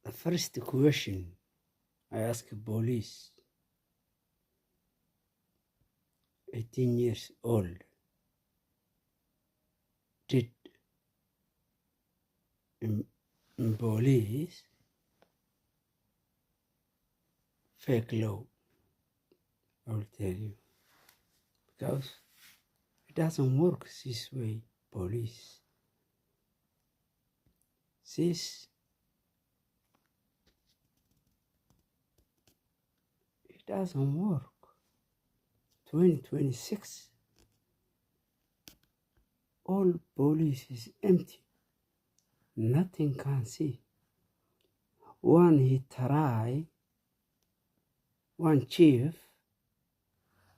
The first question I asked police, 18 years old, did in police fake law? I will tell you. Because it doesn't work this way, police. This it doesn't work. 2026, all police is empty. Nothing can see. One chief,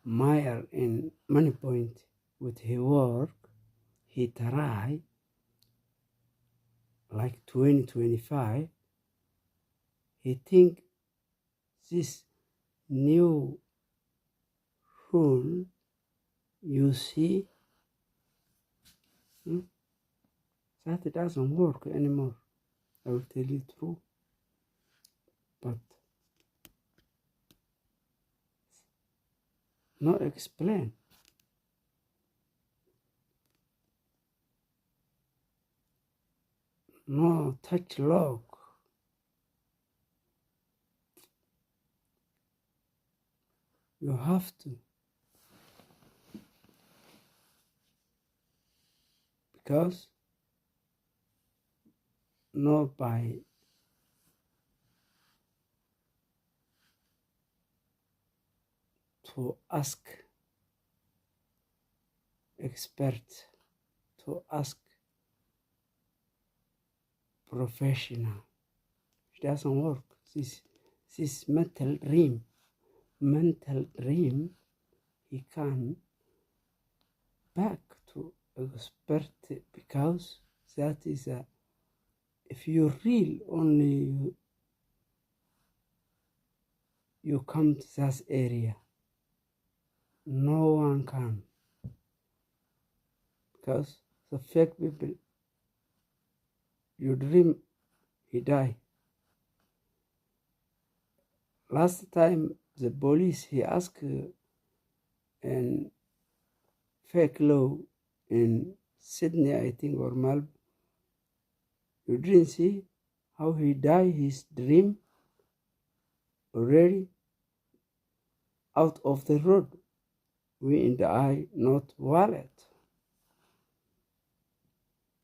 Meyer in Money Point, with his work, he try like 2025, he think this new rule you see that it doesn't work anymore. I will tell you true. But no explain. No touch log. You have to. Because no by to ask expert, to ask professional. It doesn't work. This mental dream, he can back to expert, because that is if you real only you come to that area, no one can. Because the fake people, you dream, he die. Last time the police, he asked an fake law in Sydney, I think, or Melbourne. You didn't see how he died his dream already out of the road. We in the eye, not wallet.